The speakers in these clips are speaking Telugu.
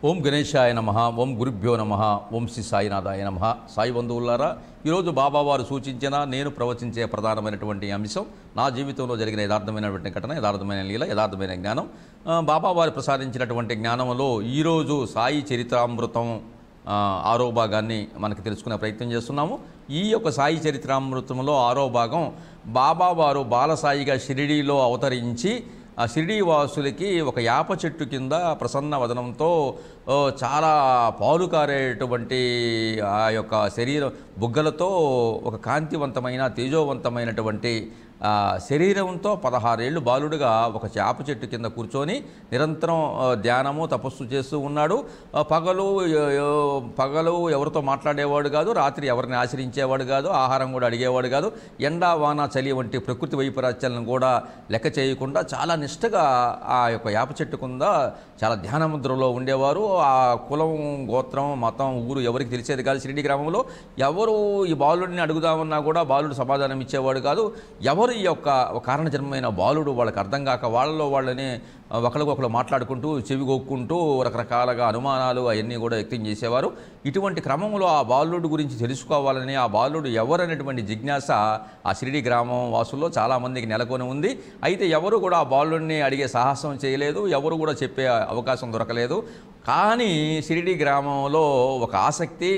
ఓం గణేశాయ నమః. ఓం గురుభ్యో నమః. ఓం శ్రీ సాయినాథాయ నమః. సాయి బంధువులారా, ఈరోజు బాబావారు సూచించిన నేను ప్రవచించే ప్రధానమైనటువంటి అంశం నా జీవితంలో జరిగిన యథార్థమైనటువంటి ఘటన, యథార్థమైన లీల, యథార్థమైన జ్ఞానం. బాబావారు ప్రసాదించినటువంటి జ్ఞానంలో ఈరోజు సాయి చరిత్రామృతం ఆరో భాగాన్ని మనకు తెలుసుకునే ప్రయత్నం చేస్తున్నాము. ఈ యొక్క సాయి చరిత్రామృతంలో ఆరో భాగం బాబావారు బాలసాయిగా షిరిడీలో అవతరించి ఆ షిరిడీ వాసులకి ఒక యాప చెట్టు కింద ప్రసన్న వదనంతో చాలా పాలు కారేటువంటి ఆ యొక్క శరీరం బుగ్గలతో ఒక కాంతివంతమైన తేజోవంతమైనటువంటి శరీరంతో 16 ఏళ్ళు బాలుడుగా ఒక యాప చెట్టు కింద కూర్చొని నిరంతరం ధ్యానము తపస్సు చేస్తూ ఉన్నాడు. పగలు ఎవరితో మాట్లాడేవాడు కాదు, రాత్రి ఎవరిని ఆశ్రయించేవాడు కాదు, ఆహారం కూడా అడిగేవాడు కాదు. ఎండా వాన చలి వంటి ప్రకృతి వైపరీత్యాలను కూడా లెక్క చేయకుండా చాలా నిష్టగా ఆ యొక్క యాప చెట్టు కింద చాలా ధ్యానముద్రలో ఉండేవారు. ఆ కులం, గోత్రం, మతం, ఊరు ఎవరికి తెలిసేది కాదు. షిరిడీ గ్రామంలో ఎవరు ఈ బాలుడిని అడుగుదామన్నా కూడా బాలుడు సమాధానం ఇచ్చేవాడు కాదు. ఎవరు ఈ యొక్క కారణ జన్మమైన బాలుడు వాళ్ళకి అర్థం కాక వాళ్ళలో వాళ్ళని ఒకరికొకరు మాట్లాడుకుంటూ చెవిగొక్కుంటూ రకరకాలుగా అనుమానాలు అవన్నీ కూడా వ్యక్తం చేసేవారు. ఇటువంటి క్రమంలో ఆ బాలుడు గురించి తెలుసుకోవాలని, ఆ బాలుడు ఎవరనేటువంటి జిజ్ఞాస ఆ షిరిడీ గ్రామం వాసుల్లో చాలామందికి నెలకొని ఉంది. అయితే ఎవరు కూడా ఆ బాలుడిని అడిగే సాహసం చేయలేదు, ఎవరు కూడా చెప్పే అవకాశం దొరకలేదు. కానీ షిరిడీ గ్రామంలో ఒక ఆసక్తి,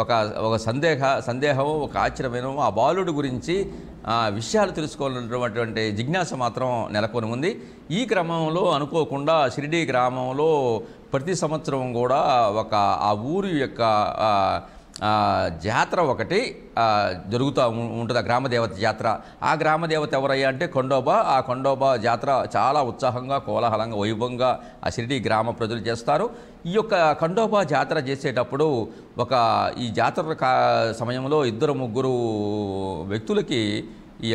ఒక సందేహం, ఒక ఆశ్చర్యమైన ఆ బాలుడు గురించి విషయాలు తెలుసుకోవాలన్నటువంటి జిజ్ఞాస మాత్రం నెలకొని ఉంది. ఈ క్రమంలో అనుకోకుండా షిరిడీ గ్రామంలో ప్రతి సంవత్సరం కూడా ఆ ఊరి యొక్క జాతర ఒకటి జరుగుతూ ఉంటుంది. ఆ గ్రామదేవత జాతర. ఆ గ్రామదేవత ఎవరయ్యా అంటే ఖండోబా. ఆ ఖండోబా జాతర చాలా ఉత్సాహంగా, కోలాహలంగా, వైభవంగా ఆ షిరిడీ గ్రామ ప్రజలు చేస్తారు. ఈ యొక్క ఖండోబా జాతర చేసేటప్పుడు ఈ జాతర సమయంలో 2-3 వ్యక్తులకి ఈ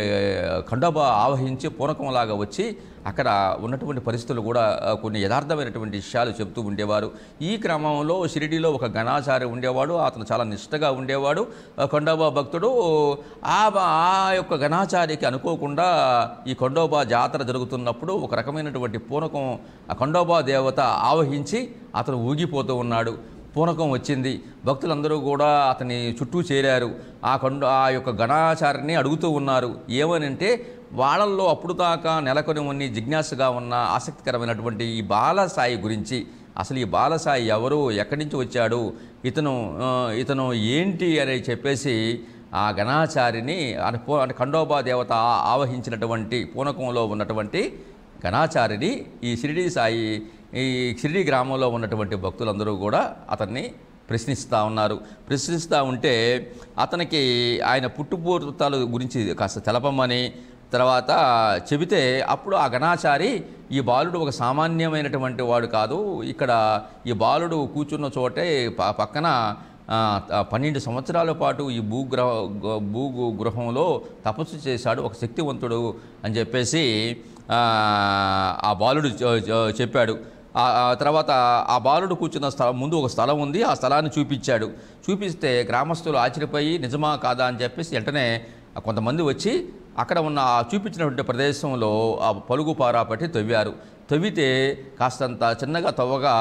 ఖండోబా ఆవహించి పూనకంలాగా వచ్చి అక్కడ ఉన్నటువంటి పరిస్థితులు కూడా కొన్ని యథార్థమైనటువంటి విషయాలు చెప్తూ ఉండేవారు. ఈ క్రమంలో షిరిడీలో ఒక గణాచారి ఉండేవాడు. అతను చాలా నిష్టగా ఉండేవాడు, ఖండోబా భక్తుడు. ఆ యొక్క గణాచారికి అనుకోకుండా ఈ ఖండోబా జాతర జరుగుతున్నప్పుడు ఒక రకమైనటువంటి పూనకం ఆ ఖండోబా దేవత ఆవహించి అతను ఊగిపోతూ ఉన్నాడు. పూనకం వచ్చింది. భక్తులందరూ కూడా అతని చుట్టూ చేరారు. ఆ యొక్క గణాచారిని అడుగుతూ ఉన్నారు. ఏమనంటే వాళ్ళల్లో అప్పుడు దాకా నెలకొని ఉన్న జిజ్ఞాసగా ఉన్న ఆసక్తికరమైనటువంటి ఈ బాలసాయి గురించి, అసలు ఈ బాలసాయి ఎవరు, ఎక్కడి నుంచి వచ్చాడు, ఇతను ఏంటి అని చెప్పేసి ఆ గణాచారిని అంటే ఖండోబా దేవత ఆవహించినటువంటి పూనకంలో ఉన్నటువంటి గణాచారిని ఈ షిరిడీ గ్రామంలో ఉన్నటువంటి భక్తులందరూ కూడా అతన్ని ప్రశ్నిస్తూ ఉన్నారు. ప్రశ్నిస్తూ ఉంటే అతనికి ఆయన పుట్టుపూర్తాల గురించి కాస్త తెలపమని తర్వాత చెబితే అప్పుడు ఆ గణాచారి ఈ బాలుడు ఒక సామాన్యమైనటువంటి వాడు కాదు, ఇక్కడ ఈ బాలుడు కూర్చున్న చోటే పక్కన 12 సంవత్సరాల పాటు ఈ భూగృహంలో తపస్సు చేశాడు ఒక శక్తివంతుడు అని చెప్పేసి ఆ బాలుడు చెప్పాడు. తర్వాత ఆ బాలుడు కూర్చున్న స్థలం ముందు ఒక స్థలం ఉంది. ఆ స్థలాన్ని చూపిస్తే గ్రామస్తులు ఆశ్చర్యపోయి నిజమా కాదా అని చెప్పేసి వెంటనే కొంతమంది వచ్చి అక్కడ ఉన్న చూపించినటువంటి ప్రదేశంలో ఆ పలుగు పారాపట్టి తవ్వితే కాస్తంత చిన్నగా తవ్వగా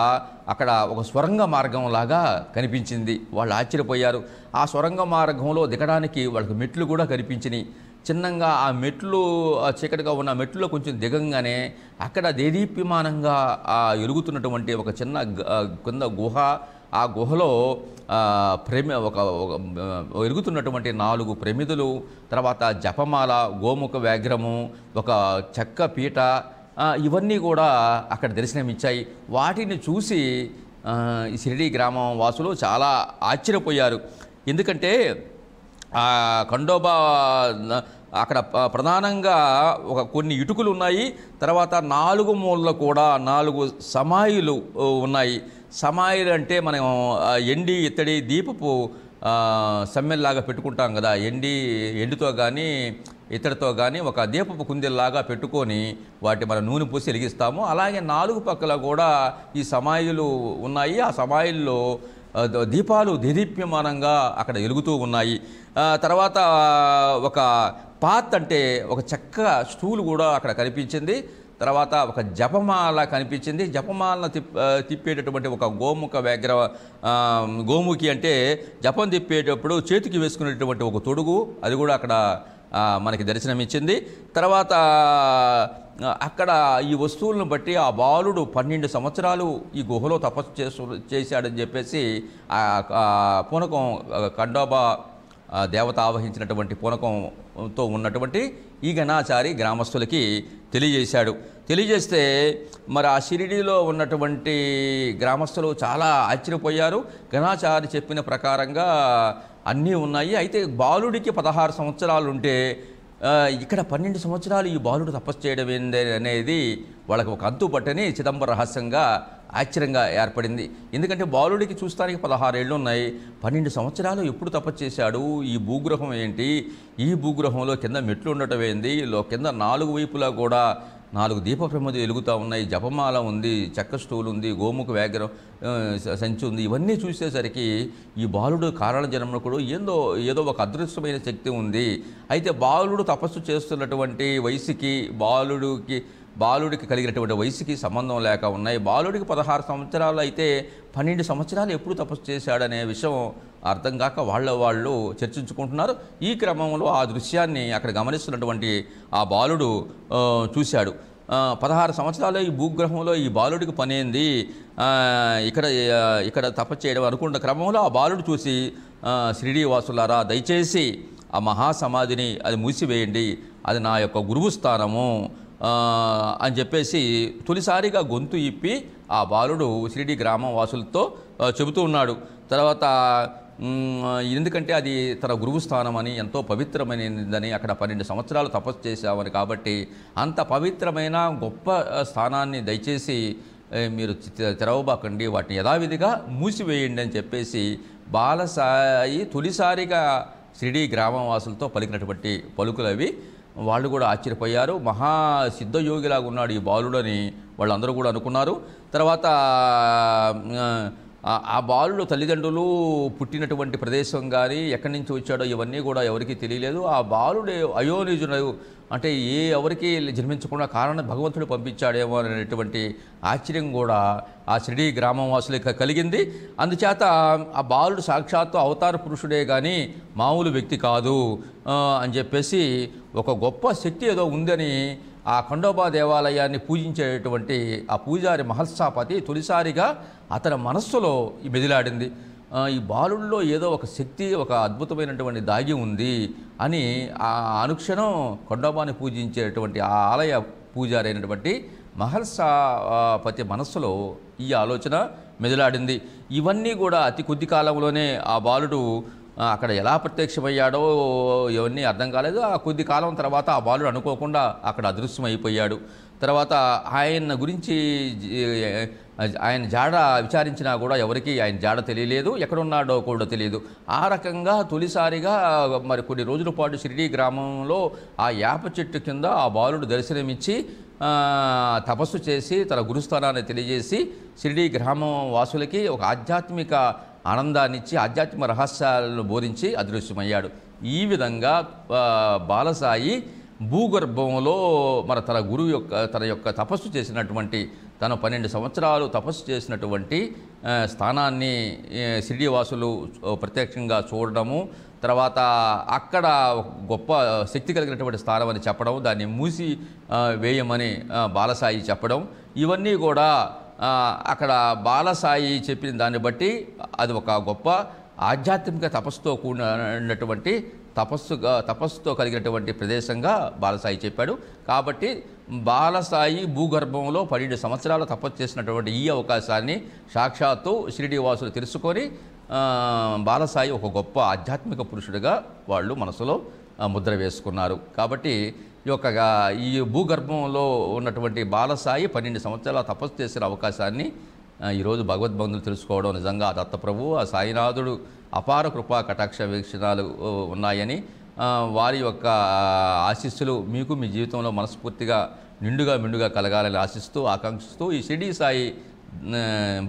అక్కడ ఒక సొరంగ మార్గంలాగా కనిపించింది. వాళ్ళు ఆశ్చర్యపోయారు. ఆ సొరంగ మార్గంలో దిగడానికి వాళ్ళకి మెట్లు కూడా కనిపించినాయి. చిన్నంగా ఆ మెట్లు చీకటిగా ఉన్న మెట్లులో కొంచెం దిగంగానే అక్కడ దేదీప్యమానంగా ఎలుగుతున్నటువంటి ఒక చిన్న కింద గుహ. ఆ గుహలో ఎలుగుతున్నటువంటి 4 ప్రమిదలు, తర్వాత జపమాల, గోముఖ వ్యాఘ్రము, ఒక చెక్క పీట, ఇవన్నీ కూడా అక్కడ దర్శనమిచ్చాయి. వాటిని చూసి ఈ షిరిడీ గ్రామం వాసులు చాలా ఆశ్చర్యపోయారు. ఎందుకంటే ఆ ఖండోబా అక్కడ ప్రధానంగా కొన్ని ఇటుకలు ఉన్నాయి. తర్వాత 4 మూలలు కూడా 4 సమాయిలు ఉన్నాయి. సమాయిలు అంటే మనం ఎండి ఇత్తడి దీపపు సమ్మెల్లాగా పెట్టుకుంటాం కదా, ఎండితో కానీ ఇత్తడితో కానీ ఒక దీపపు కుందెల్లాగా పెట్టుకొని వాటి మనం నూనె పూసి వెలిగిస్తాము. అలాగే 4 పక్కల కూడా ఈ సమాయిలు ఉన్నాయి. ఆ సమాయిల్లో దీపాలు దేదీప్యమానంగా అక్కడ వెలుగుతూ ఉన్నాయి. తర్వాత ఒక పాత్ అంటే ఒక చెక్క స్టూల్ కూడా అక్కడ కనిపించింది. తర్వాత ఒక జపమాల కనిపించింది. జపమాలను తిప్పేటటువంటి ఒక గోముఖి అంటే జపం తిప్పేటప్పుడు చేతికి వేసుకునేటువంటి ఒక తొడుగు, అది కూడా అక్కడ మనకి దర్శనమిచ్చింది. తర్వాత అక్కడ ఈ వస్తువులను బట్టి ఆ బాలుడు 12 సంవత్సరాలు ఈ గుహలో తపస్సు చేశాడని చెప్పేసి పూనకం ఖండోబా దేవత ఆవహించినటువంటి పూనకంతో ఉన్నటువంటి ఈ గణాచారి గ్రామస్తులకి తెలియజేశాడు. తెలియజేస్తే మరి ఆ షిరిడీలో ఉన్నటువంటి గ్రామస్తులు చాలా ఆశ్చర్యపోయారు. గణాచారి చెప్పిన ప్రకారంగా అన్నీ ఉన్నాయి. అయితే బాలుడికి 16 సంవత్సరాలు ఉంటే ఇక్కడ 12 సంవత్సరాలు ఈ బాలుడు తపస్సు చేయడం ఏంది అనేది వాళ్ళకి ఒక అంతుపట్టని చిదంబర రహస్యంగా ఆశ్చర్యంగా ఏర్పడింది. ఎందుకంటే బాలుడికి చూస్తానికి 16 ఏళ్ళు ఉన్నాయి, 12 సంవత్సరాలు ఎప్పుడు తపస్సు చేశాడు, ఈ భూగ్రహం ఏంటి, ఈ భూగ్రహంలో కింద మెట్లు ఉండటం ఏంది, కింద 4 వైపులా కూడా 4 దీపప్రమోది వెలుగుతూ ఉన్నాయి, జపమాల ఉంది, చెక్క స్టూల్ ఉంది, గోముఖ వ్యాఘ్రం సంచి ఉంది. ఇవన్నీ చూసేసరికి ఈ బాలుడు కారణ జన్మకుడు ఏదో ఒక అదృష్టమైన శక్తి ఉంది. అయితే బాలుడు తపస్సు చేస్తున్నటువంటి వయసుకి బాలుడికి కలిగినటువంటి వయసుకి సంబంధం లేక ఉన్నాయి. బాలుడికి 16 సంవత్సరాలు అయితే 12 సంవత్సరాలు ఎప్పుడు తపస్సు చేశాడనే విషయం అర్థం కాక వాళ్ళు చర్చించుకుంటున్నారు. ఈ క్రమంలో ఆ దృశ్యాన్ని అక్కడ గమనిస్తున్నటువంటి ఆ బాలుడు చూశాడు. 16 సంవత్సరాలు ఈ భూగ్రహంలో ఈ బాలుడికి పనేంది, ఇక్కడ తపస్సు చేయడం అనుకున్న క్రమంలో ఆ బాలుడు చూసి షిరిడీ వాసులారా దయచేసి ఆ మహాసమాధిని అది మూసివేయండి, అది నా యొక్క గురువు స్థానము అని చెప్పేసి తొలిసారిగా గొంతు ఇప్పి ఆ బాలుడు షిరిడీ గ్రామం వాసులతో చెబుతూ ఉన్నాడు. తర్వాత ఎందుకంటే అది తన గురువు స్థానం అని, ఎంతో పవిత్రమైనదని, అక్కడ 12 సంవత్సరాలు తపస్సు చేశామని, కాబట్టి అంత పవిత్రమైన గొప్ప స్థానాన్ని దయచేసి మీరు తెరవబాకండి, వాటిని యథావిధిగా మూసివేయండి అని చెప్పేసి బాలసాయి తొలిసారిగా షిరిడీ గ్రామం వాసులతో పలికినటువంటి పలుకులు అవి. వాళ్ళు కూడా ఆశ్చర్యపోయారు. మహా సిద్ధయోగిలాగా ఉన్నాడు ఈ బాలుడని వాళ్ళందరూ కూడా అనుకున్నారు. తర్వాత ఆ బాలుడు తల్లిదండ్రులు పుట్టినటువంటి ప్రదేశం కానీ ఎక్కడి నుంచి వచ్చాడో ఇవన్నీ కూడా ఎవరికీ తెలియలేదు. ఆ బాలుడే అయోనిజుడు అంటే ఎవరికి జన్మించకుండా కారణం భగవంతుడు పంపించాడేమో అనేటువంటి ఆశ్చర్యం కూడా ఆ షిరిడీ గ్రామం వాసులకు కలిగింది. అందుచేత ఆ బాలుడు సాక్షాత్తు అవతార పురుషుడే కానీ మామూలు వ్యక్తి కాదు అని చెప్పేసి ఒక గొప్ప శక్తి ఏదో ఉందని ఆ ఖండోబా దేవాలయాన్ని పూజించేటువంటి ఆ పూజారి మహల్సాపతి తొలిసారిగా అతని మనస్సులో మెదిలాడింది. ఈ బాలుల్లో ఏదో ఒక శక్తి, ఒక అద్భుతమైనటువంటి దాగి ఉంది అని ఆ అనుక్షణం ఖండోబాని పూజించేటువంటి ఆ ఆలయ పూజారి అయినటువంటి మహల్సాపతి మనస్సులో ఈ ఆలోచన మెదిలాడింది. ఇవన్నీ కూడా అతి కొద్ది కాలంలోనే ఆ బాలుడు అక్కడ ఎలా ప్రత్యక్షమయ్యాడో ఇవన్నీ అర్థం కాలేదు. ఆ కొద్ది కాలం తర్వాత ఆ బాలుడు అనుకోకుండా అక్కడ అదృశ్యమైపోయాడు. తర్వాత ఆయన గురించి ఆయన జాడ విచారించినా కూడా ఎవరికి ఆయన జాడ తెలియలేదు, ఎక్కడున్నాడో కూడా తెలియదు. ఆ రకంగా తొలిసారిగా మరి కొన్ని రోజుల పాటు షిరిడీ గ్రామంలో ఆ యాప చెట్టు కింద ఆ బాలుడు దర్శనమిచ్చి తపస్సు చేసి తన గురుస్థానాన్ని తెలియజేసి షిరిడీ గ్రామం వాసులకి ఒక ఆధ్యాత్మిక ఆనందాన్నిచ్చి ఆధ్యాత్మిక రహస్యాలను బోధించి అదృశ్యమయ్యాడు. ఈ విధంగా బాలసాయి భూగర్భంలో మరి తన యొక్క తపస్సు చేసినటువంటి, తను 12 సంవత్సరాలు తపస్సు చేసినటువంటి స్థానాన్ని షిరిడీ వాసులు ప్రత్యక్షంగా చూడడము, తర్వాత అక్కడ గొప్ప శక్తి కలిగినటువంటి స్థానం అని చెప్పడం, దాన్ని మూసి వేయమని బాలసాయి చెప్పడం, ఇవన్నీ కూడా అక్కడ బాలసాయి చెప్పిన దాన్ని బట్టి అది ఒక గొప్ప ఆధ్యాత్మిక తపస్సుతో కూడినటువంటి తపస్సుతో కలిగినటువంటి ప్రదేశంగా బాలసాయి చెప్పాడు. కాబట్టి బాలసాయి భూగర్భంలో 12 సంవత్సరాలు తపస్సు చేసినటువంటి ఈ అవకాశాన్ని సాక్షాత్తు షిరిడీ వాసులు తెలుసుకొని బాలసాయి ఒక గొప్ప ఆధ్యాత్మిక పురుషుడిగా వాళ్ళు మనసులో ముద్ర వేసుకున్నారు. కాబట్టి ఈ భూగర్భంలో ఉన్నటువంటి బాలసాయి 12 సంవత్సరాల తపస్సు చేసిన అవకాశాన్ని ఈరోజు భగవద్బంధులు తెలుసుకోవడం నిజంగా దత్తప్రభు ఆ సాయినాథుడు అపార కృపా కటాక్ష వీక్షణాలు ఉన్నాయని, వారి యొక్క ఆశీస్సులు మీకు మీ జీవితంలో మనస్ఫూర్తిగా నిండుగా కలగాలని ఆశిస్తూ ఆకాంక్షిస్తూ ఈ షిరిడీ సాయి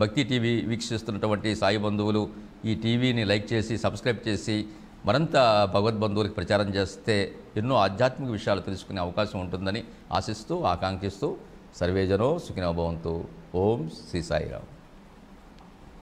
భక్తి టీవీ వీక్షిస్తున్నటువంటి సాయి బంధువులు ఈ టీవీని లైక్ చేసి సబ్స్క్రైబ్ చేసి మరింత భగవద్బంధువులకు ప్రచారం చేస్తే ఎన్నో ఆధ్యాత్మిక విషయాలు తెలుసుకునే అవకాశం ఉంటుందని ఆశిస్తూ ఆకాంక్షిస్తూ సర్వేజనో సుఖినో భవంతు. ఓం శ్రీ సాయిరామ్.